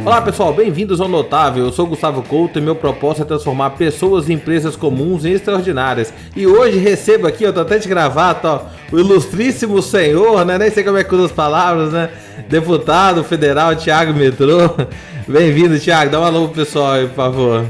Olá pessoal, bem-vindos ao Notável. Eu sou o Gustavo Couto e meu propósito é transformar pessoas e empresas comuns em extraordinárias. E hoje recebo aqui, eu tô até de gravata, ó, o ilustríssimo senhor, né? Nem sei como é que usa as palavras, né? Deputado federal Thiago Metrô. Bem-vindo, Thiago. Dá um alô pro pessoal aí, por favor.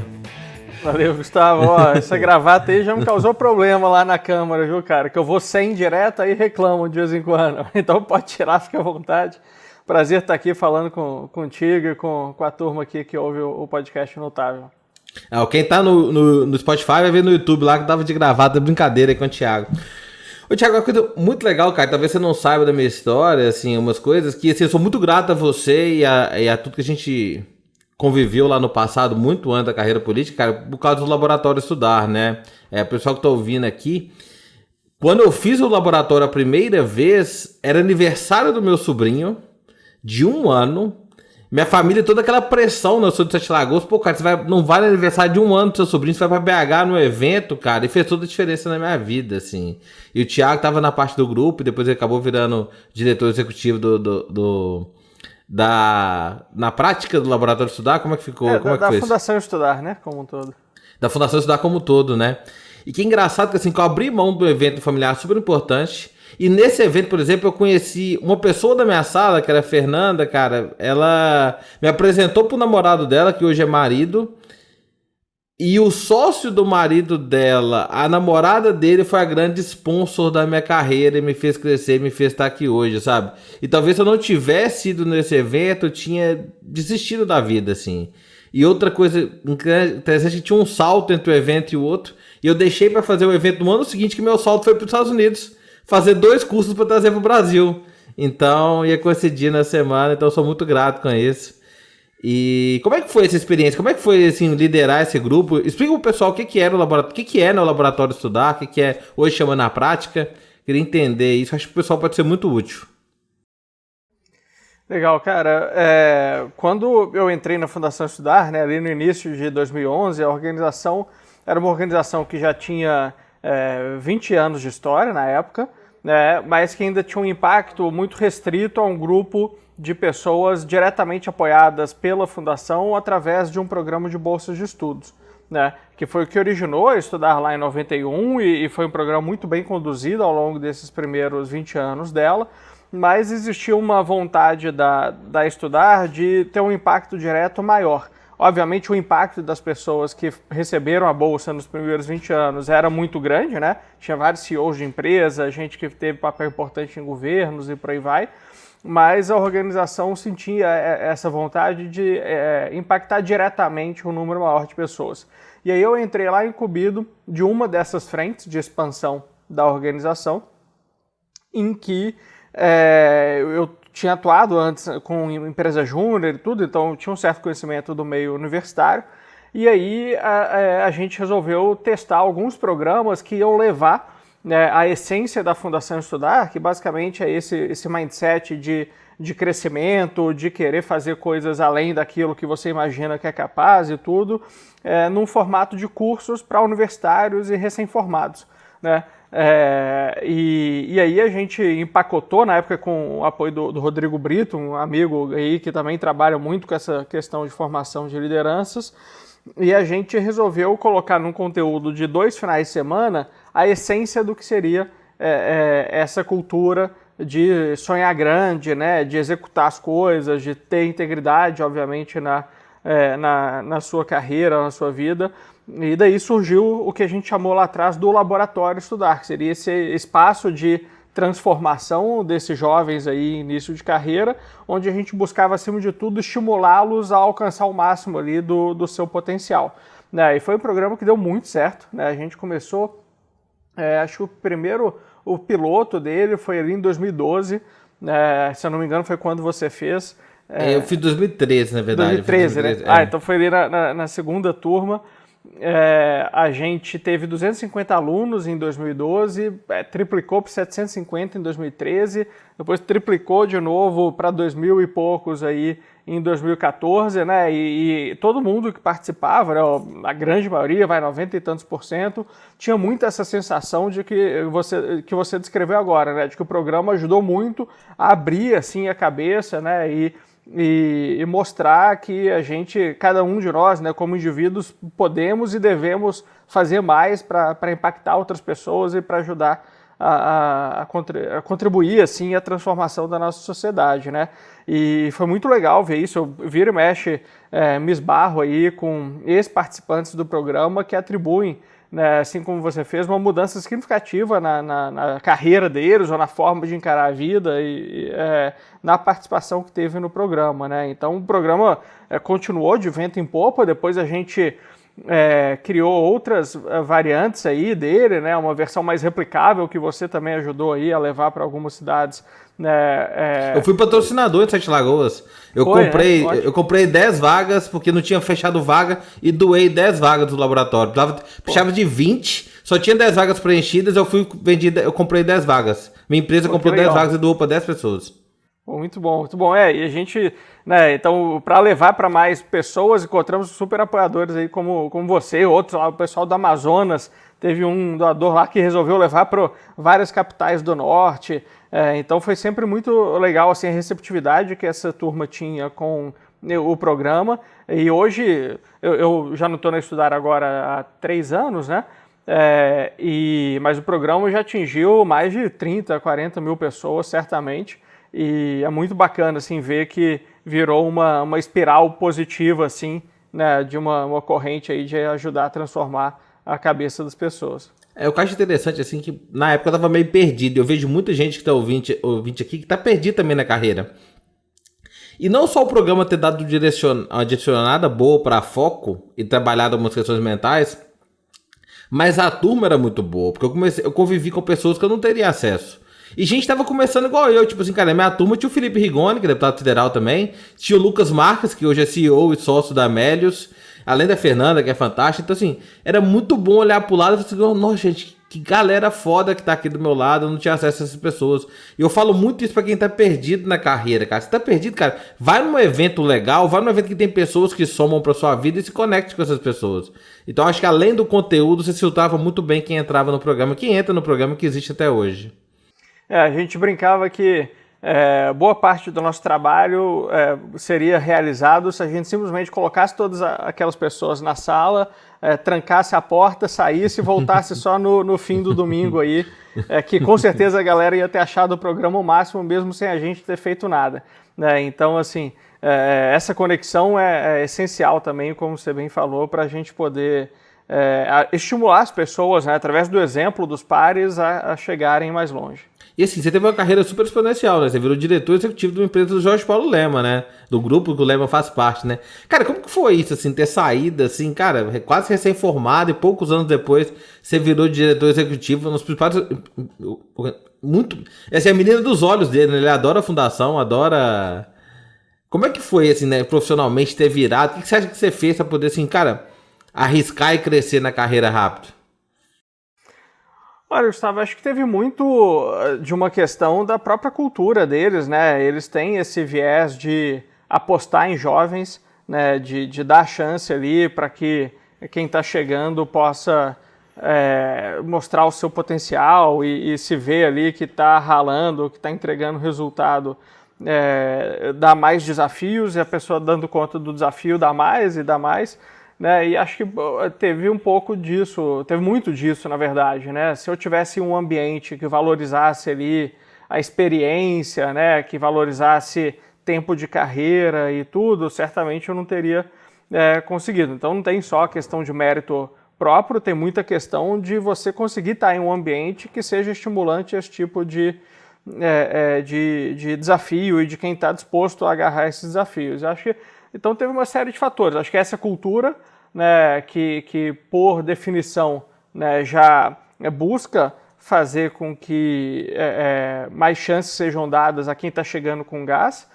Valeu, Gustavo. Ó, essa gravata aí já me causou problema lá na Câmara, viu, cara? Que eu vou sem direto aí reclamam de vez em quando. Então pode tirar, fica à vontade. Prazer estar aqui falando contigo e com a turma aqui que ouve o podcast Notável. Quem tá no Spotify vai ver no YouTube lá que tava de gravata, brincadeira aí com o Thiago. Ô Thiago, uma coisa muito legal, cara, talvez você não saiba da minha história, assim, umas coisas que, assim, eu sou muito grato a você e a tudo que a gente conviveu lá no passado, muito antes da carreira política, cara, por causa do Laboratório Estudar, né? O pessoal que tá ouvindo aqui, quando eu fiz o laboratório a primeira vez, era aniversário do meu sobrinho, de 1 ano, minha família, toda aquela pressão, né? Eu sou de Sete Lagoas, pô, cara, não vai no aniversário de 1 ano do seu sobrinho, você vai pra BH no evento, cara, e fez toda a diferença na minha vida, assim. E o Thiago tava na parte do grupo, e depois ele acabou virando diretor executivo na prática do Laboratório Estudar. Como é que ficou? Como é que foi isso? Da Fundação Estudar, né, como um todo. Da Fundação Estudar como um todo, né? E que engraçado que, assim, que eu abri mão do evento familiar super importante. E nesse evento, por exemplo, eu conheci uma pessoa da minha sala, que era a Fernanda, cara. Ela me apresentou pro namorado dela, que hoje é marido. E o sócio do marido dela, a namorada dele, foi a grande sponsor da minha carreira e me fez crescer, me fez estar aqui hoje, sabe? E talvez se eu não tivesse ido nesse evento, eu tinha desistido da vida, assim. E outra coisa interessante, tinha um salto entre o evento e o outro. E eu deixei para fazer o evento no ano seguinte, que meu salto foi para os Estados Unidos. Fazer 2 cursos para trazer para o Brasil. Então, ia coincidir na semana, então eu sou muito grato com isso. E como é que foi essa experiência? Como é que foi, assim, liderar esse grupo? Explica pro pessoal o que era o laboratório, o que é no Laboratório Estudar, o que é hoje chama na prática. Queria entender isso, acho que o pessoal pode ser muito útil. Legal, cara. Quando eu entrei na Fundação Estudar, né, ali no início de 2011, a organização era uma organização que já tinha 20 anos de história na época, né, mas que ainda tinha um impacto muito restrito a um grupo de pessoas diretamente apoiadas pela Fundação através de um programa de bolsas de estudos, né, que foi o que originou a Estudar lá em 91 e foi um programa muito bem conduzido ao longo desses primeiros 20 anos dela, mas existia uma vontade da Estudar de ter um impacto direto maior. Obviamente, o impacto das pessoas que receberam a bolsa nos primeiros 20 anos era muito grande, né? Tinha vários CEOs de empresa, gente que teve papel importante em governos e por aí vai, mas a organização sentia essa vontade de impactar diretamente um número maior de pessoas. E aí eu entrei lá incumbido de uma dessas frentes de expansão da organização, em que eu tinha atuado antes com empresa júnior e tudo, então eu tinha um certo conhecimento do meio universitário, e aí a gente resolveu testar alguns programas que iam levar, né, a essência da Fundação Estudar, que basicamente é esse mindset de crescimento, de querer fazer coisas além daquilo que você imagina que é capaz e tudo, num formato de cursos para universitários e recém-formados, né? E aí a gente empacotou na época com o apoio do Rodrigo Brito, um amigo aí que também trabalha muito com essa questão de formação de lideranças, e a gente resolveu colocar num conteúdo de 2 finais de semana a essência do que seria essa cultura de sonhar grande, né, de executar as coisas, de ter integridade, obviamente, na sua carreira, na sua vida. E daí surgiu o que a gente chamou lá atrás do Laboratório Estudar, que seria esse espaço de transformação desses jovens aí, início de carreira, onde a gente buscava, acima de tudo, estimulá-los a alcançar o máximo ali do seu potencial, né? E foi um programa que deu muito certo, né? A gente começou, acho que o piloto dele foi ali em 2012, se eu não me engano foi quando você fez. Eu fiz 2013, na verdade. 2013, né? Então foi ali na segunda turma. A gente teve 250 alunos em 2012, triplicou para 750 em 2013, depois triplicou de novo para 2.000 e poucos aí em 2014, né? E todo mundo que participava, né, a grande maioria, 90 e tantos %, tinha muito essa sensação de que você descreveu agora, né? De que o programa ajudou muito a abrir assim a cabeça, né? E e mostrar que a gente, cada um de nós, né, como indivíduos, podemos e devemos fazer mais para impactar outras pessoas e para ajudar a contribuir assim a transformação da nossa sociedade, né? E foi muito legal ver isso. Eu viro e mexe, me esbarro aí com ex-participantes do programa que atribuem, né, assim como você fez, uma mudança significativa na carreira deles ou na forma de encarar a vida e na participação que teve no programa, né? Então o programa continuou de vento em popa. Depois a gente criou outras variantes aí dele, né? Uma versão mais replicável que você também ajudou aí a levar para algumas cidades, né? Eu fui patrocinador de Sete Lagoas. Eu comprei 10 vagas porque não tinha fechado vaga e doei 10 vagas do laboratório. Precisava de 20, só tinha 10 vagas preenchidas, eu comprei 10 vagas. Minha empresa comprou 10 vagas e doou para 10 pessoas. Muito bom, muito bom. E a gente, né, então, para levar para mais pessoas, encontramos super apoiadores aí como você, outros lá, o pessoal do Amazonas, teve um doador lá que resolveu levar para várias capitais do norte. Então foi sempre muito legal assim, a receptividade que essa turma tinha com o programa. E hoje, eu já não estou na Estudar agora há 3 anos, né? Mas o programa já atingiu mais de 30, 40 mil pessoas, certamente. E é muito bacana assim, ver que virou uma espiral positiva assim, né, de uma corrente aí de ajudar a transformar a cabeça das pessoas. Eu acho interessante assim que na época eu tava meio perdido. Eu vejo muita gente que tá ouvinte aqui que tá perdido também na carreira. E não só o programa ter dado uma direcionada boa para foco e trabalhado algumas questões mentais, mas a turma era muito boa, porque eu convivi com pessoas que eu não teria acesso. E gente tava começando igual eu, tipo assim, cara, minha turma tinha o Felipe Rigoni, que é deputado federal também, tinha o Lucas Marques, que hoje é CEO e sócio da Amélios, além da Fernanda, que é fantástica. Então assim, era muito bom olhar pro lado e falar assim, nossa gente, que galera foda que tá aqui do meu lado, eu não tinha acesso a essas pessoas. E eu falo muito isso pra quem tá perdido na carreira, cara. Se tá perdido, cara, vai num evento legal, vai num evento que tem pessoas que somam pra sua vida e se conecte com essas pessoas. Então acho que além do conteúdo, você filtrava muito bem quem entrava no programa, quem entra no programa que existe até hoje. A gente brincava que boa parte do nosso trabalho seria realizado se a gente simplesmente colocasse todas aquelas pessoas na sala, trancasse a porta, saísse e voltasse só no fim do domingo aí, que com certeza a galera ia ter achado o programa o máximo, mesmo sem a gente ter feito nada, né? Então, assim, essa conexão é essencial também, como você bem falou, para a gente poder estimular as pessoas, né, através do exemplo dos pares, a chegarem mais longe. E assim, você teve uma carreira super exponencial, né? Você virou diretor executivo de uma empresa do Jorge Paulo Lema, né? Do grupo que o Lema faz parte, né? Cara, como que foi isso, assim, ter saído, assim, cara, quase recém-formado e poucos anos depois você virou diretor executivo nos principais... Muito... Essa é a menina dos olhos dele, né? Ele adora a fundação, adora... Como é que foi, assim, né? Profissionalmente ter virado? O que você acha que você fez pra poder, assim, cara, arriscar e crescer na carreira rápido? Olha, Gustavo, acho que teve muito de uma questão da própria cultura deles, né? Eles têm esse viés de apostar em jovens, né? De dar chance ali para que quem está chegando possa mostrar o seu potencial e se ver ali que está ralando, que está entregando resultado, dá mais desafios e a pessoa dando conta do desafio dá mais e dá mais. Né, e acho que teve um pouco disso, teve muito disso, na verdade, né? Se eu tivesse um ambiente que valorizasse ali a experiência, né, que valorizasse tempo de carreira e tudo, certamente eu não teria conseguido. Então não tem só a questão de mérito próprio, tem muita questão de você conseguir estar em um ambiente que seja estimulante a esse tipo de desafio e de quem está disposto a agarrar esses desafios. Eu acho que então teve uma série de fatores. Acho que essa cultura, né, que por definição, né, já busca fazer com que mais chances sejam dadas a quem está chegando com gás.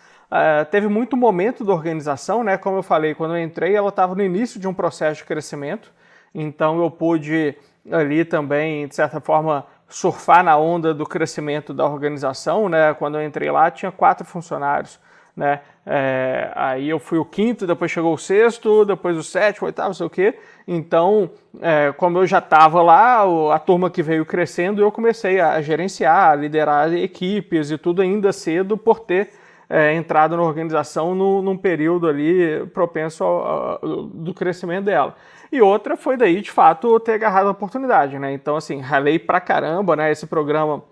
Teve muito momento da organização, né, como eu falei, quando eu entrei ela estava no início de um processo de crescimento, então eu pude ali também, de certa forma, surfar na onda do crescimento da organização, né. Quando eu entrei lá tinha 4 funcionários. Né? Aí eu fui o 5º, depois chegou o 6º, depois o 7º, 8º, não sei o quê. Então, como eu já estava lá, a turma que veio crescendo, eu comecei a gerenciar, a liderar equipes e tudo ainda cedo por ter entrado na organização num período ali propenso do crescimento dela. E outra foi daí, de fato, ter agarrado a oportunidade, né? Então, assim, ralei pra caramba, né? Esse programa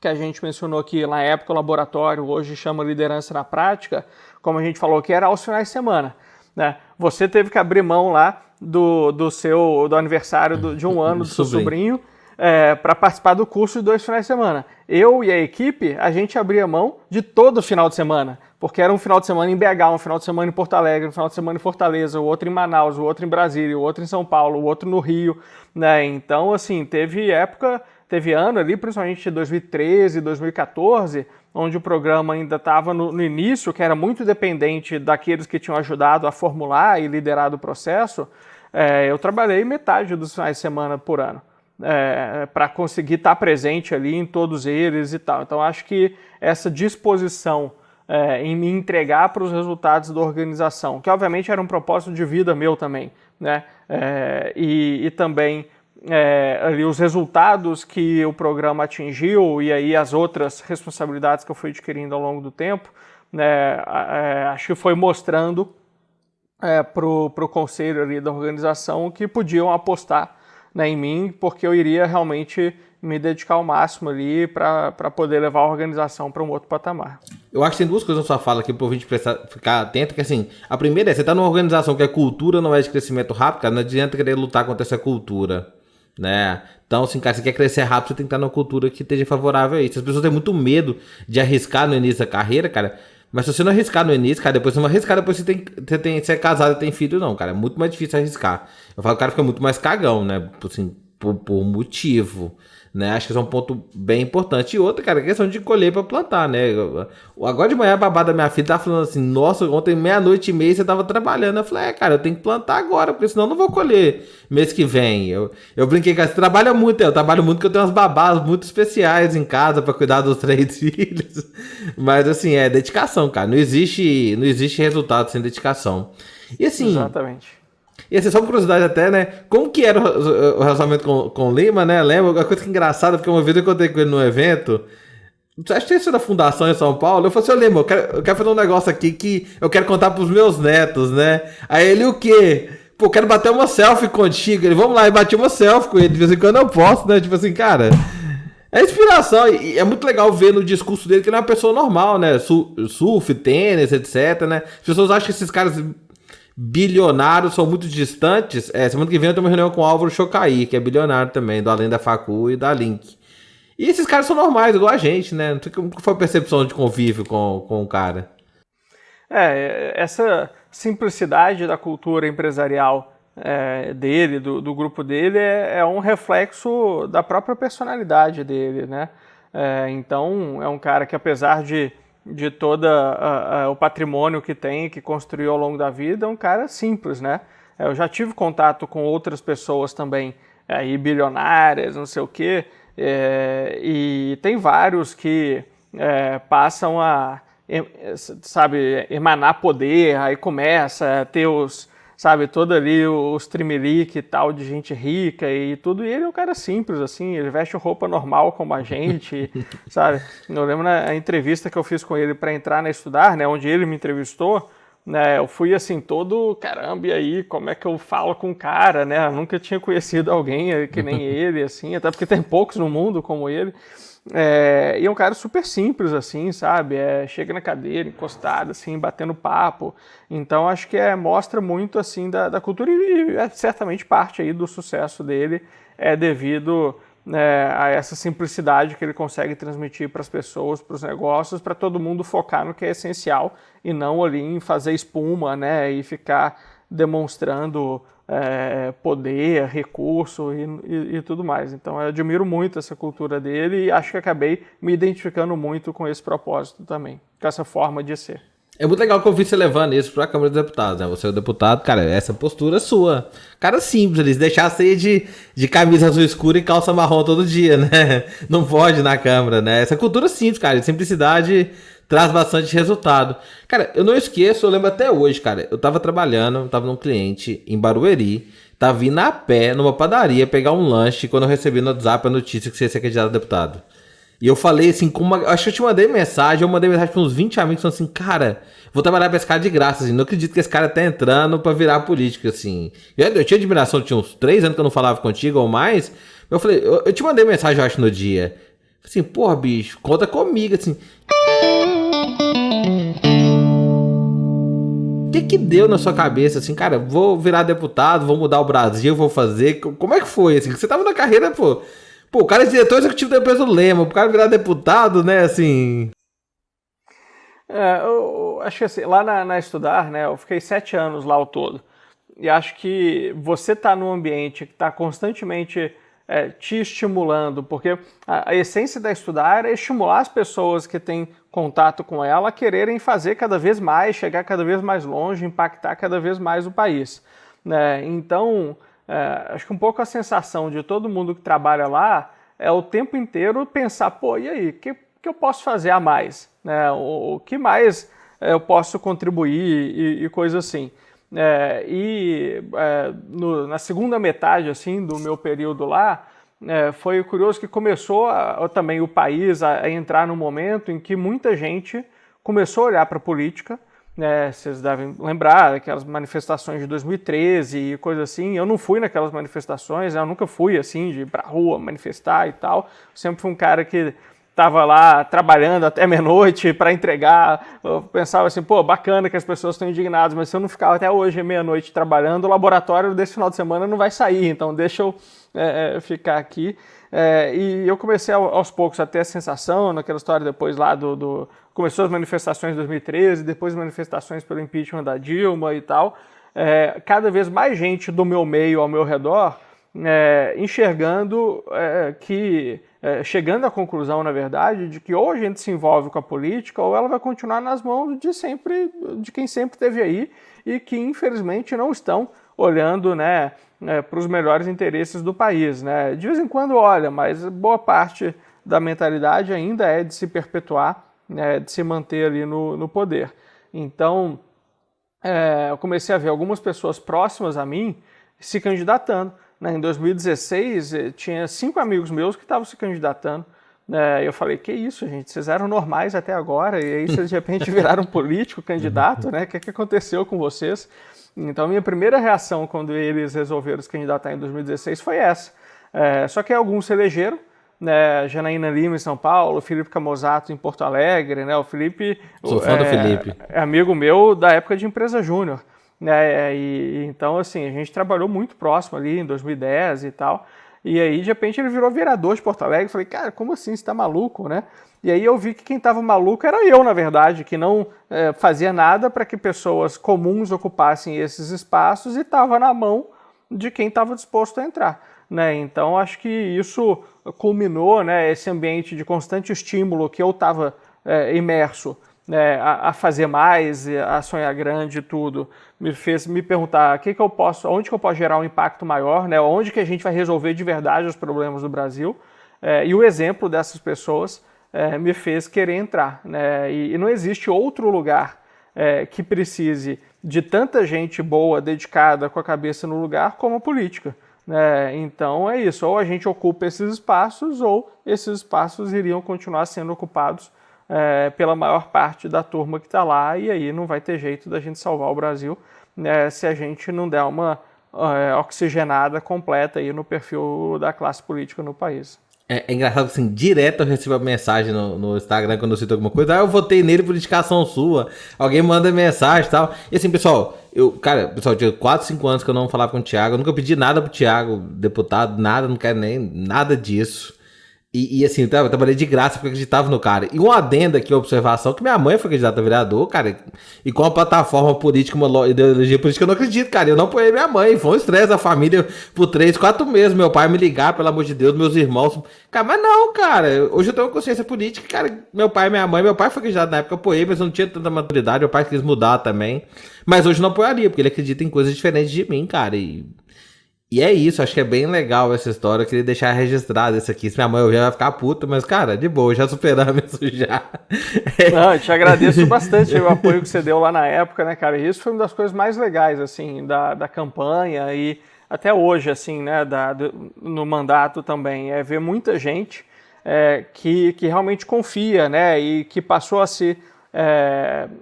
que a gente mencionou aqui, na época, o laboratório, hoje chama Liderança na Prática, como a gente falou, que era aos finais de semana, né? Você teve que abrir mão lá do aniversário de um ano do seu sobrinho para participar do curso de 2 finais de semana. Eu e a equipe, a gente abria mão de todo final de semana, porque era um final de semana em BH, um final de semana em Porto Alegre, um final de semana em Fortaleza, o outro em Manaus, o outro em Brasília, o outro em São Paulo, o outro no Rio, né? Então, assim, teve ano ali, principalmente em 2013, 2014, onde o programa ainda estava no início, que era muito dependente daqueles que tinham ajudado a formular e liderar o processo. Eu trabalhei metade dos finais de semana por ano, para conseguir estar presente ali em todos eles e tal. Então, acho que essa disposição em me entregar para os resultados da organização, que obviamente era um propósito de vida meu também, né? E também ali os resultados que o programa atingiu e aí as outras responsabilidades que eu fui adquirindo ao longo do tempo, né? Acho que foi mostrando para o conselho ali da organização que podiam apostar, né, em mim, porque eu iria realmente me dedicar ao máximo ali para poder levar a organização para um outro patamar. Eu acho que tem 2 coisas na sua fala aqui para a gente ficar atento, que assim, a primeira você está numa organização que a cultura não é de crescimento rápido, cara, não adianta querer lutar contra essa cultura, né? Então, assim, cara, se você quer crescer rápido, você tem que estar numa cultura que esteja favorável a isso. As pessoas têm muito medo de arriscar no início da carreira, cara, mas se você não arriscar no início, cara, depois você não arriscar, depois você é casado e tem filho, não, cara, é muito mais difícil arriscar. Eu falo que o cara fica muito mais cagão, né, assim, por motivo, né? Acho que esse é um ponto bem importante. E outra, cara, a questão de colher para plantar, né? Agora de manhã a babá da minha filha tava falando assim, nossa, ontem 00:30 você tava trabalhando. Eu falei, cara, eu tenho que plantar agora, porque senão eu não vou colher mês que vem. Eu brinquei, cara, você trabalha muito, eu trabalho muito porque eu tenho umas babás muito especiais em casa para cuidar dos 3 filhos. Mas assim, é dedicação, cara. Não existe resultado sem dedicação. E assim... Exatamente. E assim, só por curiosidade até, né? Como que era o relacionamento com o Lima, né? Lembra? Uma coisa que é engraçada, porque uma vez eu encontrei com ele num evento. Acho que isso da fundação em São Paulo. Eu falei assim, Lima, eu quero fazer um negócio aqui que eu quero contar pros meus netos, né? Aí ele, o quê? Pô, quero bater uma selfie contigo. Ele, vamos lá, e bati uma selfie com ele. De vez em quando eu posso, né? Tipo assim, cara... É inspiração, e é muito legal ver no discurso dele que ele é uma pessoa normal, né? Surf, tênis, etc, né? As pessoas acham que esses caras... bilionários são muito distantes. Semana que vem eu tenho uma reunião com o Álvaro Chocaí, que é bilionário também, do Além da Facu e da Link. E esses caras são normais, igual a gente, né? Não sei como foi a percepção de convívio com o cara. Essa simplicidade da cultura empresarial dele, do grupo dele, é um reflexo da própria personalidade dele, né? Então, é um cara que, apesar de todo o patrimônio que tem, que construiu ao longo da vida, é um cara simples, né? Eu já tive contato com outras pessoas também, bilionárias, não sei o quê, e tem vários que passam a, sabe, emanar poder, aí começa a ter todo ali os trimelique e tal de gente rica e tudo, e ele é um cara simples, assim, ele veste roupa normal como a gente, sabe? Eu lembro na entrevista que eu fiz com ele para entrar na Estudar, né, onde ele me entrevistou, né, eu fui assim, todo, caramba, e aí, como é que eu falo com o cara, né? Eu nunca tinha conhecido alguém que nem ele, assim, até porque tem poucos no mundo como ele. E é um cara super simples, assim, sabe? Chega na cadeira, encostado, assim, batendo papo. Então, acho que mostra muito, assim, da cultura e certamente parte aí do sucesso dele é devido a essa simplicidade que ele consegue transmitir para as pessoas, para os negócios, para todo mundo focar no que é essencial e não ali em fazer espuma, né? E ficar demonstrando poder, recurso e tudo mais. Então eu admiro muito essa cultura dele e acho que acabei me identificando muito com esse propósito também, com essa forma de ser. É muito legal que eu vi você levando isso pra Câmara dos Deputados, né? Você é o deputado, cara, essa postura é sua. Cara simples, eles deixassem você de camisa azul escura e calça marrom todo dia, né? Não pode na Câmara, né? Essa cultura simples, cara, de simplicidade traz bastante resultado. Cara, eu não esqueço, eu lembro até hoje, cara, eu tava trabalhando, tava num cliente em Barueri, tava indo a pé numa padaria pegar um lanche quando eu recebi no WhatsApp a notícia que você ia ser candidato a deputado. E eu falei assim, acho que eu te mandei mensagem, eu mandei mensagem para uns 20 amigos, falando assim, cara, vou trabalhar pra esse cara de graça, assim, não acredito que esse cara tá entrando pra virar político, assim. Eu tinha admiração, tinha uns 3 anos que eu não falava contigo ou mais, eu falei, eu te mandei mensagem, eu acho, no dia. Assim, porra, bicho, conta comigo, assim. O que deu na sua cabeça, assim, cara, vou virar deputado, vou mudar o Brasil, vou fazer, como é que foi, assim, você tava na carreira, pô, o cara é diretor executivo da empresa do Lema, o cara virar deputado, né, assim... Eu acho que assim, lá na Estudar, né, eu fiquei 7 anos lá ao todo. E acho que você tá num ambiente que está constantemente te estimulando, porque a essência da Estudar é estimular as pessoas que têm contato com ela a quererem fazer cada vez mais, chegar cada vez mais longe, impactar cada vez mais o país. Né? Então, acho que um pouco a sensação de todo mundo que trabalha lá é o tempo inteiro pensar, pô, e aí, o que eu posso fazer a mais? Né? O que mais eu posso contribuir e coisa assim. Na segunda metade assim, do meu período lá, foi curioso que começou também o país a entrar num momento em que muita gente começou a olhar para a política. Vocês devem lembrar daquelas manifestações de 2013 e coisa assim. Eu não fui naquelas manifestações, eu nunca fui assim de ir pra rua manifestar e tal. Eu sempre fui um cara que estava lá trabalhando até meia-noite para entregar. Eu pensava assim, pô, bacana que as pessoas estão indignadas, mas se eu não ficar até hoje meia-noite trabalhando, o laboratório desse final de semana não vai sair, então deixa eu ficar aqui. E eu comecei aos poucos a ter a sensação, naquela história depois lá começou as manifestações em 2013, depois as manifestações pelo impeachment da Dilma e tal, cada vez mais gente do meu meio, ao meu redor, enxergando chegando à conclusão, na verdade, de que ou a gente se envolve com a política ou ela vai continuar nas mãos de quem sempre esteve aí e que, infelizmente, não estão olhando, né, para os melhores interesses do país. Né? De vez em quando olha, mas boa parte da mentalidade ainda é de se perpetuar, de se manter ali no poder. Então, eu comecei a ver algumas pessoas próximas a mim se candidatando. Em 2016, tinha 5 amigos meus que estavam se candidatando. Eu falei, que isso, gente? Vocês eram normais até agora e aí vocês de repente viraram político, candidato, né? O que aconteceu com vocês? Então, minha primeira reação quando eles resolveram se candidatar em 2016 foi essa. Só que alguns se elegeram, né? Janaína Lima em São Paulo, Felipe Camozato em Porto Alegre, né? O Felipe... Sou fã do Felipe. É amigo meu da época de Empresa Júnior. Então, assim, a gente trabalhou muito próximo ali em 2010 e tal, e aí, de repente, ele virou vereador de Porto Alegre. Falei, cara, como assim? Você tá maluco, né? E aí eu vi que quem tava maluco era eu, na verdade, que não fazia nada para que pessoas comuns ocupassem esses espaços e estava na mão de quem estava disposto a entrar. Né? Então, acho que isso culminou, né, esse ambiente de constante estímulo que eu estava imerso, a fazer mais, a sonhar grande e tudo, me fez me perguntar onde que eu posso gerar um impacto maior, né? Onde que a gente vai resolver de verdade os problemas do Brasil. E o exemplo dessas pessoas me fez querer entrar. Né? E não existe outro lugar que precise de tanta gente boa, dedicada, com a cabeça no lugar, como a política. Então é isso, ou a gente ocupa esses espaços, ou esses espaços iriam continuar sendo ocupados pela maior parte da turma que está lá, e aí não vai ter jeito da gente salvar o Brasil se a gente não der uma oxigenada completa aí no perfil da classe política no país. É engraçado que, assim, direto eu recebo a mensagem no Instagram quando eu cito alguma coisa. Eu votei nele por indicação sua. Alguém manda mensagem e tal. E assim, pessoal, tinha 4, 5 anos que eu não falava com o Thiago. Eu nunca pedi nada pro Thiago, deputado, nada, não quero nem nada disso. E assim, eu trabalhei de graça porque eu acreditava no cara. E uma adenda aqui, uma observação, que minha mãe foi candidata a vereador, cara. E com a plataforma política, uma ideologia política, eu não acredito, cara. Eu não apoiei minha mãe. Foi um estresse da família por 3, 4 meses. Meu pai me ligar, pelo amor de Deus, meus irmãos. Cara, mas não, cara. Hoje eu tenho uma consciência política, cara. Meu pai e minha mãe. Meu pai foi candidato na época, eu apoiei, mas eu não tinha tanta maturidade. Meu pai quis mudar também. Mas hoje eu não apoiaria, porque ele acredita em coisas diferentes de mim, cara. E é isso, acho que é bem legal essa história. Eu queria deixar registrado isso aqui. Se minha mãe ouvir, vai ficar puta, mas, cara, de boa, já superamos isso já. Não, eu te agradeço bastante o apoio que você deu lá na época, né, cara? E isso foi uma das coisas mais legais, assim, da campanha e até hoje, assim, né, no mandato também. É ver muita gente que realmente confia, né, e que passou a se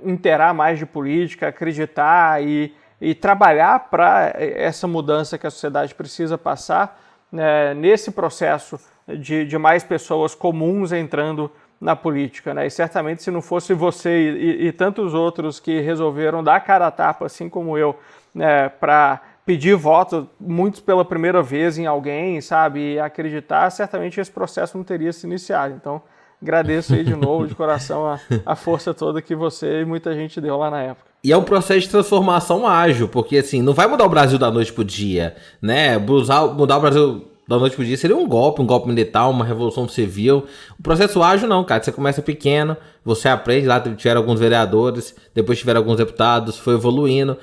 interar mais de política, acreditar e trabalhar para essa mudança que a sociedade precisa passar, nesse processo de mais pessoas comuns entrando na política, né? E certamente se não fosse você e tantos outros que resolveram dar a cara a tapa, assim como eu, né, para pedir voto, muitos pela primeira vez em alguém, sabe, e acreditar, certamente esse processo não teria se iniciado. Então, agradeço aí de novo, de coração, a força toda que você e muita gente deu lá na época. E é um processo de transformação ágil, porque assim, não vai mudar o Brasil da noite pro dia, né? Mudar o Brasil da noite pro dia seria um golpe militar, uma revolução civil. O processo ágil não, cara. Você começa pequeno, você aprende, lá tiveram alguns vereadores, depois tiveram alguns deputados, foi evoluindo.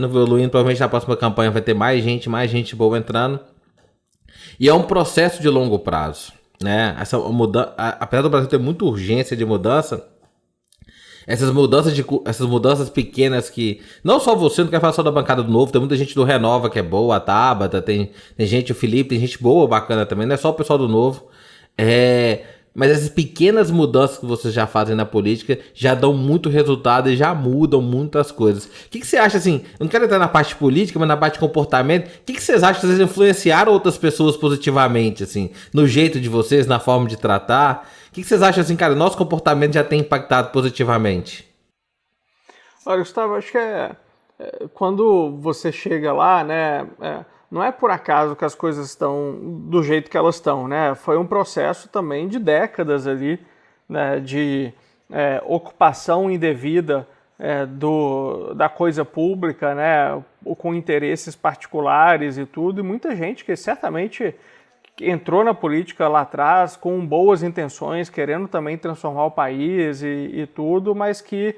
Provavelmente na próxima campanha vai ter mais gente boa entrando. E é um processo de longo prazo, né? Apesar do Brasil ter muita urgência de mudança, essas mudanças pequenas que... Não só você, não quero falar só da bancada do Novo, tem muita gente do Renova que é boa, a Tabata, tem gente, o Felipe, tem gente boa, bacana também, não é só o pessoal do Novo. Mas essas pequenas mudanças que vocês já fazem na política já dão muito resultado e já mudam muitas coisas. O que você acha, assim, eu não quero entrar na parte política, mas na parte de comportamento, o que vocês acham que vocês influenciaram outras pessoas positivamente, assim, no jeito de vocês, na forma de tratar? O que vocês acham, assim, cara, nosso comportamento já tem impactado positivamente? Olha, Gustavo, acho que quando você chega lá, né, não é por acaso que as coisas estão do jeito que elas estão, né? Foi um processo também de décadas ali, né, de ocupação indevida da coisa pública, né, com interesses particulares e tudo, e muita gente que certamente entrou na política lá atrás com boas intenções, querendo também transformar o país e tudo, mas que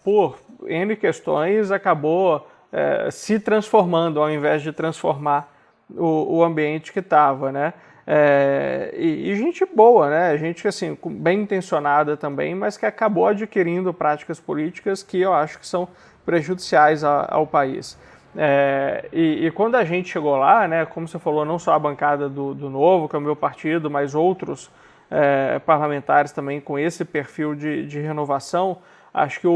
por N questões acabou se transformando ao invés de transformar o ambiente que estava, né? E gente boa, né? Gente assim, bem intencionada também, mas que acabou adquirindo práticas políticas que eu acho que são prejudiciais ao país. E quando a gente chegou lá, né, como você falou, não só a bancada do Novo, que é o meu partido, mas outros parlamentares também com esse perfil de renovação, acho que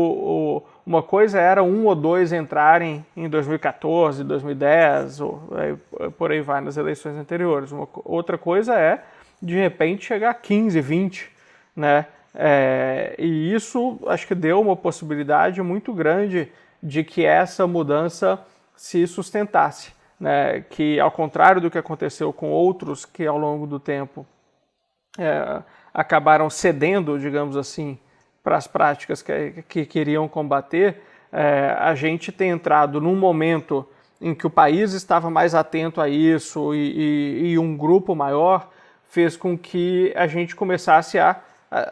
uma coisa era um ou dois entrarem em 2014, 2010, por aí vai nas eleições anteriores. Outra coisa de repente, chegar a 15, 20, né? E isso acho que deu uma possibilidade muito grande de que essa mudança se sustentasse, né? Que, ao contrário do que aconteceu com outros que ao longo do tempo acabaram cedendo, digamos assim, para as práticas que queriam combater, a gente tem entrado num momento em que o país estava mais atento a isso e um grupo maior fez com que a gente começasse a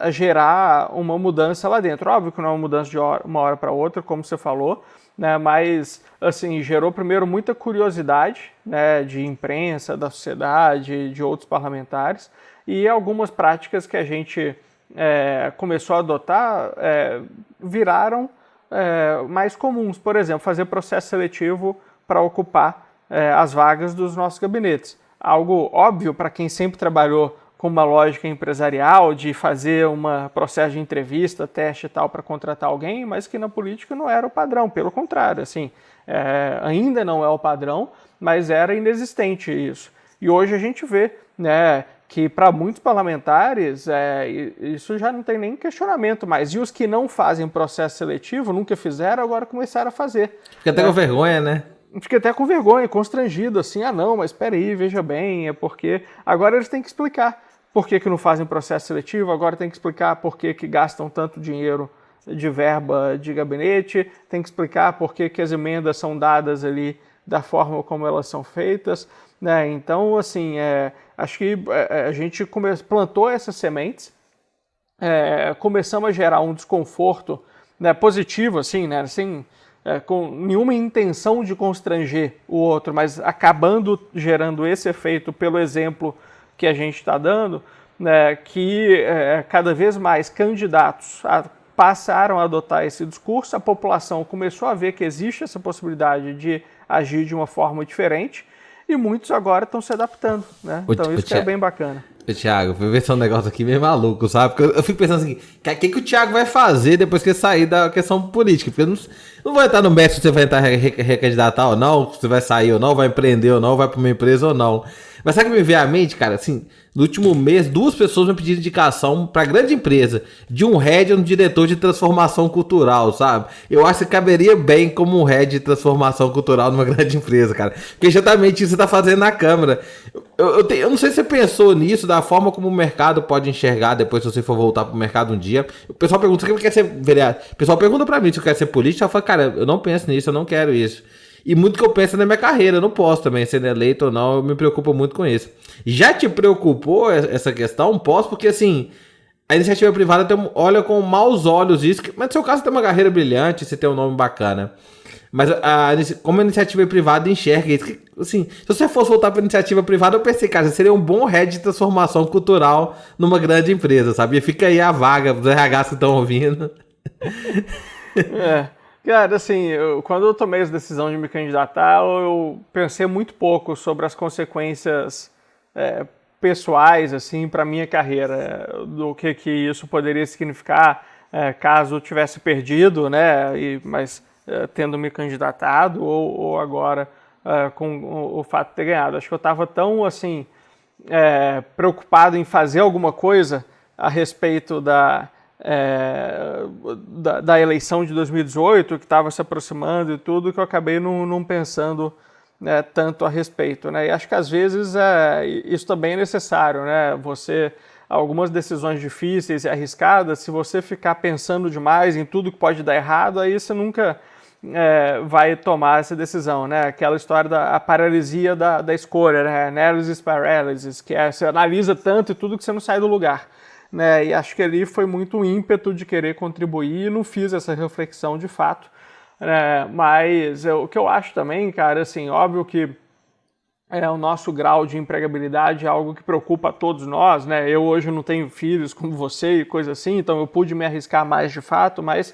gerar uma mudança lá dentro. Óbvio que não é uma mudança de uma hora para outra, como você falou, né, mas assim, gerou primeiro muita curiosidade, né, de imprensa, da sociedade, de outros parlamentares, e algumas práticas que a gente começou a adotar viraram mais comuns. Por exemplo, fazer processo seletivo para ocupar as vagas dos nossos gabinetes. Algo óbvio para quem sempre trabalhou com uma lógica empresarial de fazer um processo de entrevista, teste e tal para contratar alguém, mas que na política não era o padrão, pelo contrário, assim, ainda não é o padrão, mas era inexistente isso. E hoje a gente vê, né, que para muitos parlamentares isso já não tem nem questionamento mais. E os que não fazem processo seletivo, nunca fizeram, agora começaram a fazer. Fica até com vergonha, né? Fiquei até com vergonha, constrangido, assim, não, mas espera aí, veja bem, é porque... Agora eles têm que explicar por que não fazem processo seletivo, agora tem que explicar por que gastam tanto dinheiro de verba de gabinete, tem que explicar por que as emendas são dadas ali da forma como elas são feitas, né? Então, assim, acho que a gente plantou essas sementes, começamos a gerar um desconforto, né, positivo, assim, né, assim, com nenhuma intenção de constranger o outro, mas acabando gerando esse efeito pelo exemplo que a gente está dando, né, que cada vez mais candidatos passaram a adotar esse discurso, a população começou a ver que existe essa possibilidade de agir de uma forma diferente, e muitos agora estão se adaptando, né? Então isso que é bem bacana. Thiago, vou ver se é um negócio aqui meio maluco, sabe? Porque eu fico pensando assim, o que o Thiago vai fazer depois que ele sair da questão política? Porque não vai estar no método se você vai entrar recandidatar ou não, se você vai sair ou não, vai empreender ou não, vai para uma empresa ou não. Mas sabe o que me veio à mente, cara? Assim, no último mês, 2 pessoas me pediram indicação para grande empresa, de um head e um diretor de transformação cultural, sabe? Eu acho que caberia bem como um head de transformação cultural numa grande empresa, cara. Porque exatamente isso você tá fazendo na Câmara. Eu não sei se você pensou nisso, da forma como o mercado pode enxergar depois se você for voltar pro mercado um dia. O pessoal pergunta se quer ser vereador. O pessoal pergunta pra mim se eu quero ser político. Eu falo, cara, eu não penso nisso, eu não quero isso. E muito que eu penso na minha carreira, eu não posso também, sendo eleito ou não, eu me preocupo muito com isso. Já te preocupou essa questão? Posso, porque assim, a iniciativa privada olha com maus olhos isso, mas no seu caso você tem uma carreira brilhante, você tem um nome bacana. Mas como a iniciativa privada enxerga isso, que, assim, se você fosse voltar para a iniciativa privada, eu pensei, cara, você seria um bom head de transformação cultural numa grande empresa, sabe? E fica aí a vaga dos RHs que estão ouvindo. Cara, assim, quando eu tomei essa decisão de me candidatar, eu pensei muito pouco sobre as consequências pessoais, assim, para minha carreira, do que isso poderia significar caso eu tivesse perdido, né, mas tendo me candidatado ou agora com o fato de ter ganhado. Acho que eu estava tão, assim, preocupado em fazer alguma coisa a respeito da eleição de 2018, que estava se aproximando e tudo, que eu acabei não pensando tanto a respeito, né? E acho que às vezes isso também é necessário, né? Algumas decisões difíceis e arriscadas, se você ficar pensando demais em tudo que pode dar errado, aí você nunca vai tomar essa decisão, né? Aquela história da paralisia da escolha, né? Analysis paralysis, que você analisa tanto e tudo que você não sai do lugar. Né, e acho que ali foi muito um ímpeto de querer contribuir e não fiz essa reflexão de fato. Mas o que eu acho também, cara, assim, óbvio que o nosso grau de empregabilidade é algo que preocupa a todos nós, né? Eu hoje não tenho filhos como você e coisa assim, então eu pude me arriscar mais de fato, mas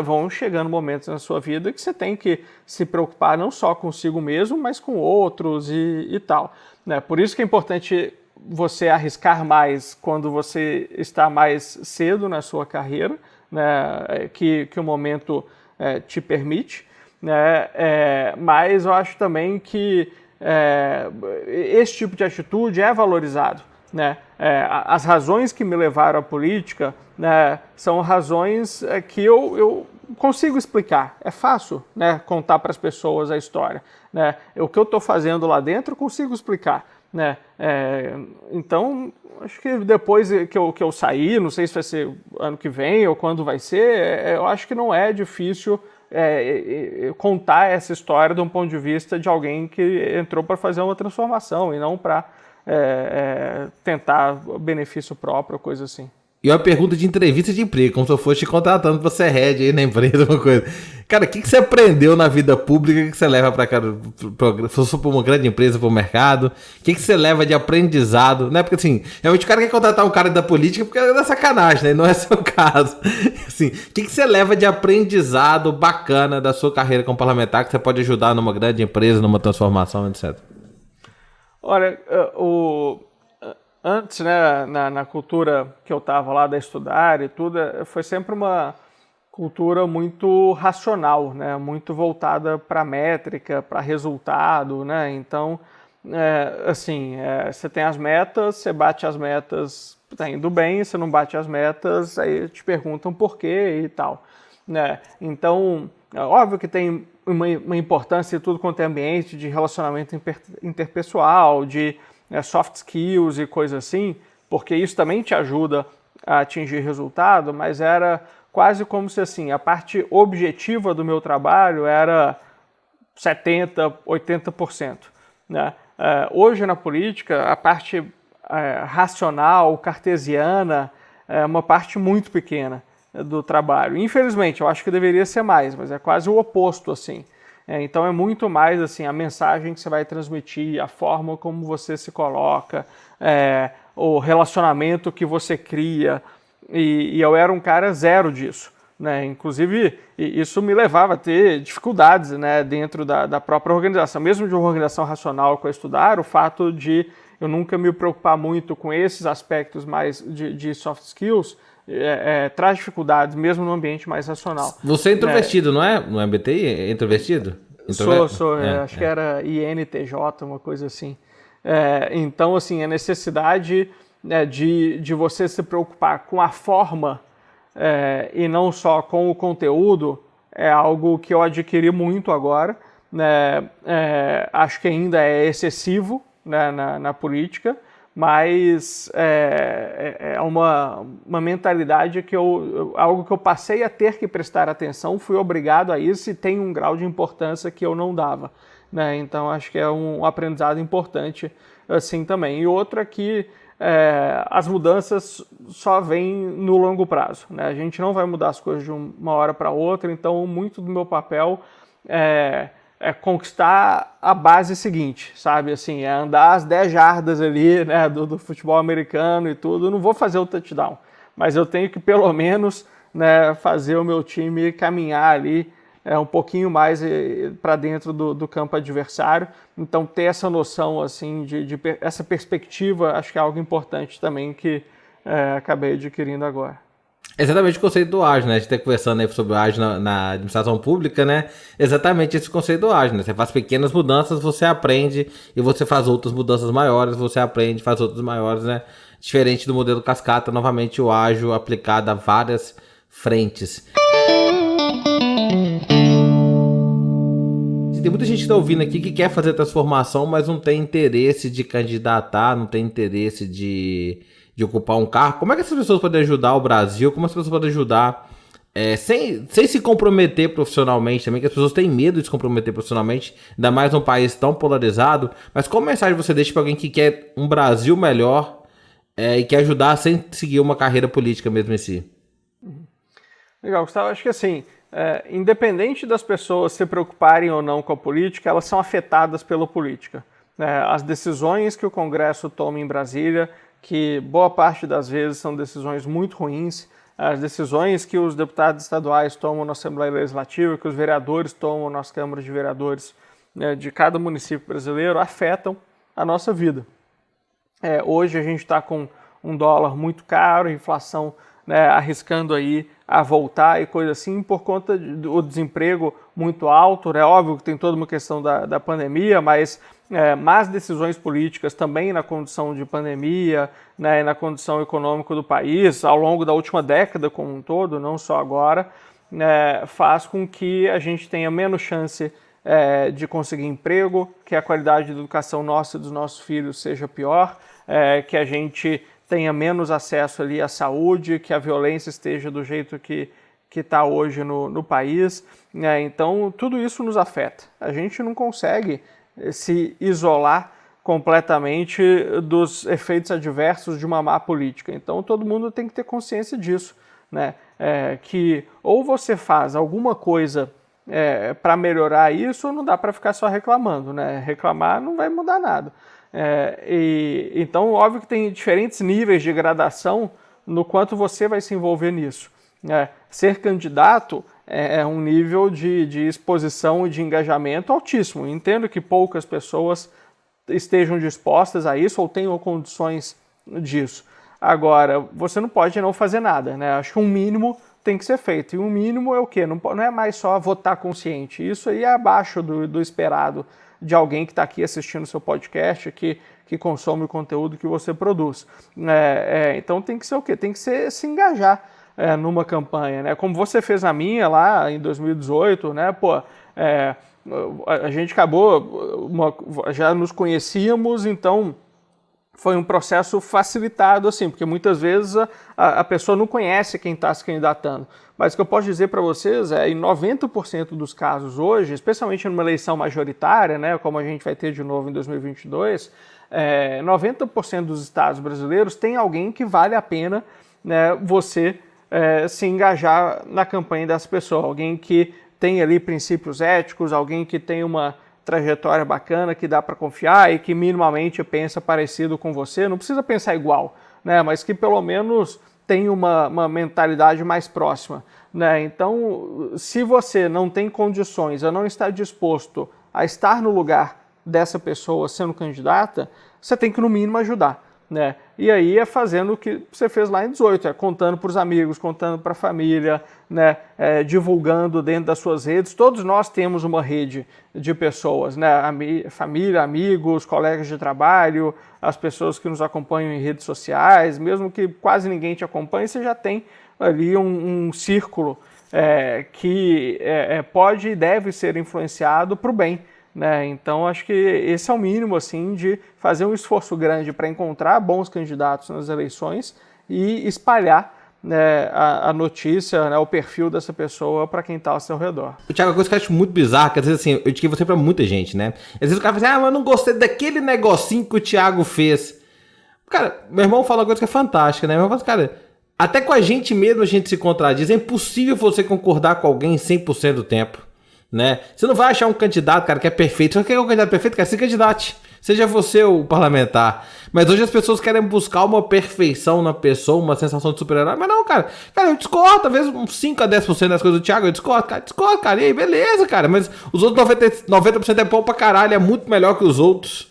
vão chegando momentos na sua vida que você tem que se preocupar não só consigo mesmo, mas com outros e tal. Né? Por isso que é importante você arriscar mais quando você está mais cedo na sua carreira, né, que o momento te permite, né, mas eu acho também que esse tipo de atitude é valorizado. Né? As razões que me levaram à política, né, são razões que eu consigo explicar. É fácil, né, contar para as pessoas a história. Né? O que eu estou fazendo lá dentro eu consigo explicar. Né? Então, acho que depois que eu sair, não sei se vai ser ano que vem ou quando vai ser, eu acho que não é difícil contar essa história de um ponto de vista de alguém que entrou para fazer uma transformação e não para tentar benefício próprio, coisa assim. E uma pergunta de entrevista de emprego, como se eu fosse te contratando pra ser head aí na empresa, uma coisa. Cara, o que você aprendeu na vida pública que você leva pra cá, se for pra uma grande empresa, pro mercado? O que você leva de aprendizado, né? Porque assim, realmente o cara quer contratar um cara da política porque é da sacanagem, né? Não é seu caso. Assim, o que você leva de aprendizado bacana da sua carreira como parlamentar que você pode ajudar numa grande empresa, numa transformação, etc? Olha, antes, né, na cultura que eu estava lá, da estudar e tudo, foi sempre uma cultura muito racional, né, muito voltada para métrica, para resultado, né, então, assim, você tem as metas, você bate as metas, tá indo bem, você não bate as metas, aí te perguntam por quê e tal, né, então, óbvio que tem uma importância de tudo quanto é ambiente, de relacionamento interpessoal, de soft skills e coisa assim, porque isso também te ajuda a atingir resultado, mas era quase como se assim, a parte objetiva do meu trabalho era 70%, 80%. Né? Hoje na política, a parte racional, cartesiana, é uma parte muito pequena do trabalho. Infelizmente, eu acho que deveria ser mais, mas é quase o oposto, assim. Então é muito mais assim, a mensagem que você vai transmitir, a forma como você se coloca, o relacionamento que você cria. E eu era um cara zero disso. né? Inclusive, isso me levava a ter dificuldades, né, dentro da própria organização. Mesmo de uma organização racional que eu estudar, o fato de eu nunca me preocupar muito com esses aspectos mais de soft skills traz dificuldades, mesmo no ambiente mais racional. Você é introvertido, não é? No MBTI? É introvertido? Sou. Acho que era INTJ, uma coisa assim. Então, assim, a necessidade de você se preocupar com a forma e não só com o conteúdo é algo que eu adquiri muito agora. Né? Acho que ainda é excessivo, né, na política, mas é uma mentalidade algo que eu passei a ter que prestar atenção, fui obrigado a isso e tem um grau de importância que eu não dava. Né? Então acho que é um aprendizado importante assim também. E outra que as mudanças só vêm no longo prazo. Né? A gente não vai mudar as coisas de uma hora para outra, então muito do meu papel é conquistar a base seguinte, sabe? Assim, é andar as 10 jardas ali, né, do futebol americano e tudo. Eu não vou fazer o touchdown, mas eu tenho que pelo menos, né, fazer o meu time caminhar ali um pouquinho mais para dentro do campo adversário. Então ter essa noção assim essa perspectiva, acho que é algo importante também que acabei adquirindo agora. Exatamente o conceito do ágil, né? A gente está conversando aí sobre o ágil na administração pública, né? Exatamente esse conceito do ágil, né? Você faz pequenas mudanças, você aprende, e você faz outras mudanças maiores, você aprende, faz outras maiores, né? Diferente do modelo cascata, novamente o ágil aplicado a várias frentes. Tem muita gente que está ouvindo aqui que quer fazer transformação, mas não tem interesse de candidatar, não tem interesse de ocupar um cargo. Como é que essas pessoas podem ajudar o Brasil? Como as pessoas podem ajudar sem se comprometer profissionalmente também, que as pessoas têm medo de se comprometer profissionalmente, ainda mais num país tão polarizado. Mas qual mensagem você deixa para alguém que quer um Brasil melhor e quer ajudar sem seguir uma carreira política mesmo em si? Legal, Gustavo. Acho que assim, independente das pessoas se preocuparem ou não com a política, elas são afetadas pela política. As decisões que o Congresso toma em Brasília, que boa parte das vezes são decisões muito ruins, as decisões que os deputados estaduais tomam na Assembleia Legislativa, que os vereadores tomam nas câmaras de vereadores de cada município brasileiro, afetam a nossa vida. Hoje a gente está com um dólar muito caro, inflação arriscando aí a voltar e coisa assim, por conta do desemprego muito alto. É óbvio que tem toda uma questão da pandemia, mas más decisões políticas também na condição de pandemia, né, na condição econômica do país, ao longo da última década como um todo, não só agora, faz com que a gente tenha menos chance de conseguir emprego, que a qualidade da educação nossa e dos nossos filhos seja pior, que a gente tenha menos acesso ali à saúde, que a violência esteja do jeito que está hoje no país. Então, tudo isso nos afeta. A gente não consegue se isolar completamente dos efeitos adversos de uma má política. Então, todo mundo tem que ter consciência disso, né? Que ou você faz alguma coisa para melhorar isso, ou não dá para ficar só reclamando, né? Reclamar não vai mudar nada. Então, óbvio que tem diferentes níveis de gradação no quanto você vai se envolver nisso. Ser candidato é um nível de exposição e de engajamento altíssimo. Entendo que poucas pessoas estejam dispostas a isso ou tenham condições disso. Agora, você não pode não fazer nada, né? Acho que um mínimo tem que ser feito. E um mínimo é o quê? Não é mais só votar consciente. Isso aí é abaixo do esperado de alguém que está aqui assistindo o seu podcast, que consome o conteúdo que você produz. Então tem que ser o quê? Tem que ser se engajar numa campanha, né? Como você fez na minha lá em 2018, né? A gente acabou, já nos conhecíamos, então foi um processo facilitado, assim, porque muitas vezes a pessoa não conhece quem está se candidatando. Mas o que eu posso dizer para vocês em 90% dos casos hoje, especialmente numa eleição majoritária, né, como a gente vai ter de novo em 2022, 90% dos estados brasileiros tem alguém que vale a pena, né, você se engajar na campanha dessa pessoa. Alguém que tem ali princípios éticos, alguém que tem uma trajetória bacana, que dá para confiar e que minimamente pensa parecido com você. Não precisa pensar igual, né, mas que pelo menos tem uma mentalidade mais próxima, né? Então, se você não tem condições ou não está disposto a estar no lugar dessa pessoa sendo candidata, você tem que, no mínimo, ajudar, né? E aí é fazendo o que você fez lá em 18, é contando para os amigos, contando para a família, né? Divulgando dentro das suas redes. Todos nós temos uma rede de pessoas, né? Família, amigos, colegas de trabalho, as pessoas que nos acompanham em redes sociais, mesmo que quase ninguém te acompanhe, você já tem ali um círculo que pode e deve ser influenciado para o bem, né? Então, acho que esse é o mínimo, assim, de fazer um esforço grande para encontrar bons candidatos nas eleições e espalhar, né, a notícia, né, o perfil dessa pessoa para quem está ao seu redor. Thiago, uma coisa que eu acho muito bizarra, que às vezes assim, eu indiquei você pra muita gente, né? Às vezes o cara fala assim, mas eu não gostei daquele negocinho que o Thiago fez. Cara, meu irmão fala uma coisa que é fantástica, né? Meu irmão fala assim, cara, até com a gente mesmo a gente se contradiz. É impossível você concordar com alguém 100% do tempo, né? Você não vai achar um candidato, cara, que é perfeito. Você quer um candidato perfeito? Cara, se candidate. Seja você o parlamentar. Mas hoje as pessoas querem buscar uma perfeição na pessoa, uma sensação de super-herói. Mas não, cara. Cara, eu discordo. Talvez uns 5 a 10% das coisas do Thiago, eu discordo. Cara, discordo, cara. E aí, beleza, cara. Mas os outros 90% é bom pra caralho. É muito melhor que os outros.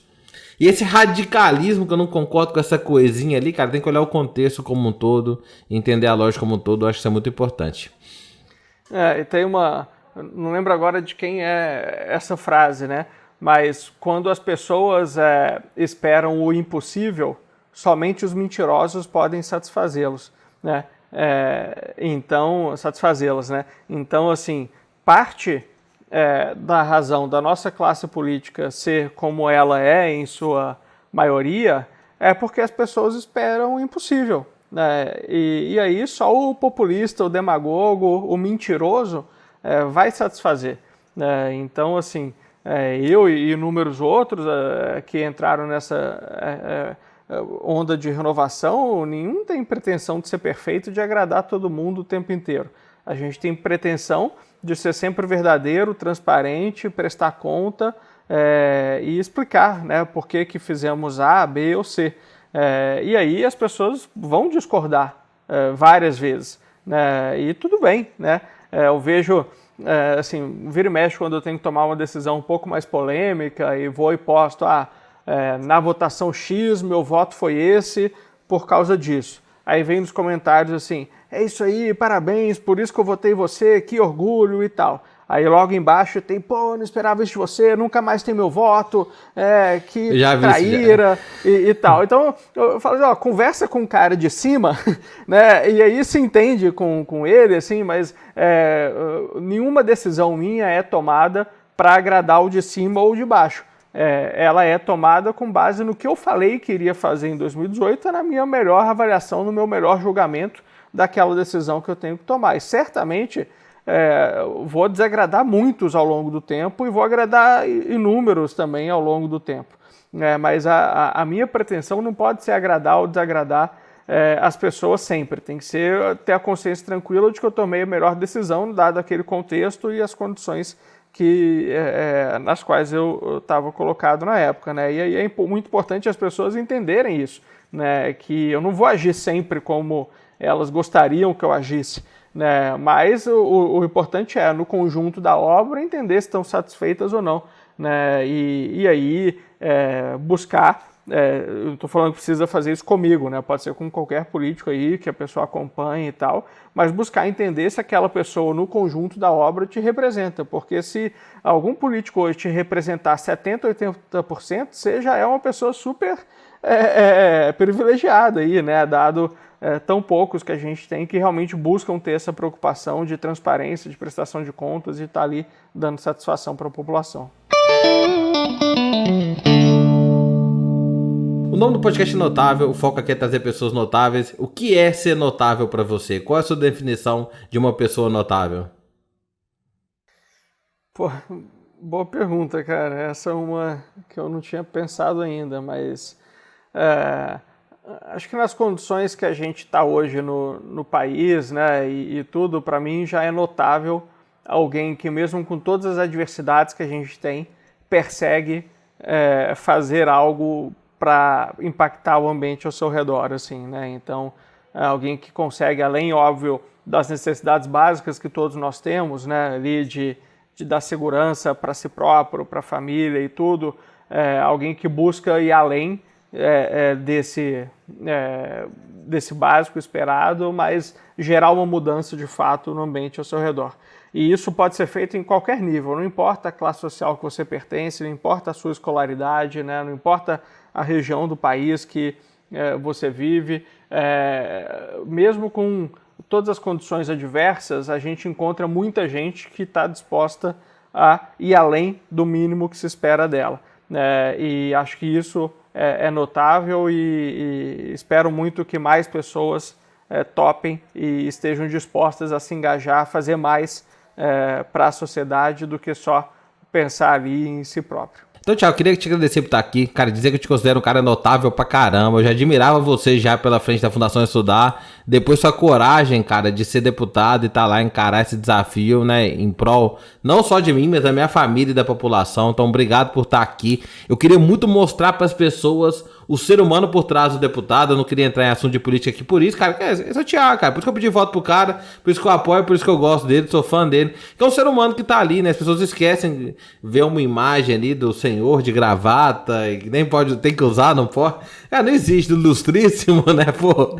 E esse radicalismo que eu não concordo com essa coisinha ali, cara, tem que olhar o contexto como um todo, entender a lógica como um todo. Eu acho que isso é muito importante. E tem uma... Não lembro agora de quem é essa frase, né? Mas quando as pessoas esperam o impossível, somente os mentirosos podem satisfazê-los, né? Satisfazê-las, né? Então, assim, parte da razão da nossa classe política ser como ela é em sua maioria é porque as pessoas esperam o impossível, né? E aí só o populista, o demagogo, o mentiroso vai satisfazer, né? Então, assim, eu e inúmeros outros que entraram nessa onda de renovação, nenhum tem pretensão de ser perfeito, de agradar todo mundo o tempo inteiro. A gente tem pretensão de ser sempre verdadeiro, transparente, prestar conta e explicar, né, por que fizemos A, B ou C. E aí as pessoas vão discordar várias vezes, né, e tudo bem, né? Eu vejo, assim, vira e mexe quando eu tenho que tomar uma decisão um pouco mais polêmica e vou e posto, na votação X, meu voto foi esse por causa disso. Aí vem nos comentários assim, é isso aí, parabéns, por isso que eu votei em você, que orgulho e tal. Aí logo embaixo tem, pô, não esperava isso de você, nunca mais tem meu voto, que traíra e tal. Então eu falo, ó, conversa com o cara de cima, né? E aí se entende com ele, assim, mas nenhuma decisão minha é tomada para agradar o de cima ou o de baixo. Ela é tomada com base no que eu falei que iria fazer em 2018, na minha melhor avaliação, no meu melhor julgamento daquela decisão que eu tenho que tomar. E certamente vou desagradar muitos ao longo do tempo e vou agradar inúmeros também ao longo do tempo. Mas a minha pretensão não pode ser agradar ou desagradar as pessoas sempre. Tem que ser ter a consciência tranquila de que eu tomei a melhor decisão, dado aquele contexto e as condições nas quais eu estava colocado na época, né? E aí é muito importante as pessoas entenderem isso, né? Que eu não vou agir sempre como elas gostariam que eu agisse, né? Mas o importante é, no conjunto da obra, entender se estão satisfeitas ou não, né? E aí buscar, eu não estou falando que precisa fazer isso comigo, né? Pode ser com qualquer político aí que a pessoa acompanhe e tal, mas buscar entender se aquela pessoa no conjunto da obra te representa, porque se algum político hoje te representar 70%, 80%, você já é uma pessoa super privilegiada aí, né? Dado tão poucos que a gente tem que realmente buscam ter essa preocupação de transparência, de prestação de contas e estar ali dando satisfação para a população. O nome do podcast é Notável, o foco aqui é trazer pessoas notáveis. O que é ser notável para você? Qual é a sua definição de uma pessoa notável? Pô, boa pergunta, cara. Essa é uma que eu não tinha pensado ainda, mas acho que nas condições que a gente está hoje no país, né, e tudo, para mim já é notável alguém que mesmo com todas as adversidades que a gente tem, persegue fazer algo para impactar o ambiente ao seu redor, assim, né? Então, alguém que consegue, além, óbvio, das necessidades básicas que todos nós temos, né, ali de dar segurança para si próprio, para a família e tudo, alguém que busca ir além desse básico esperado, mas gerar uma mudança de fato no ambiente ao seu redor. E isso pode ser feito em qualquer nível, não importa a classe social que você pertence, não importa a sua escolaridade, né, não importa a região do país que você vive, mesmo com todas as condições adversas, a gente encontra muita gente que está disposta a ir além do mínimo que se espera dela. E acho que isso é notável e espero muito que mais pessoas topem e estejam dispostas a se engajar, a fazer mais para a sociedade do que só pensar ali em si próprio. Então, Thiago, eu queria te agradecer por estar aqui, cara, dizer que eu te considero um cara notável pra caramba, eu já admirava você já pela frente da Fundação Estudar, depois sua coragem, cara, de ser deputado e estar lá encarar esse desafio, né, em prol, não só de mim, mas da minha família e da população, então obrigado por estar aqui. Eu queria muito mostrar pras pessoas o ser humano por trás do deputado, eu não queria entrar em assunto de política aqui, por isso, cara, esse é o Thiago, cara, por isso que eu pedi voto pro cara, por isso que eu apoio, por isso que eu gosto dele, sou fã dele, que é um ser humano que tá ali, né, as pessoas esquecem de ver uma imagem ali do senhor de gravata, e nem pode, tem que usar, não pode, cara, não existe, ilustríssimo, né, pô,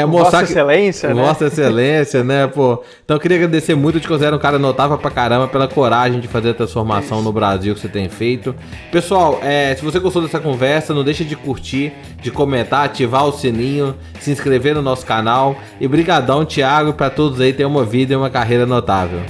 mostrar Vossa Excelência, né? Vossa Excelência, né, pô, então eu queria agradecer muito, eu te considero um cara notável pra caramba, pela coragem de fazer a transformação no Brasil que você tem feito. Pessoal, se você gostou dessa conversa, não deixe de curtir, de comentar, ativar o sininho, se inscrever no nosso canal. E brigadão, Thiago, para todos aí, tenham uma vida e uma carreira notável.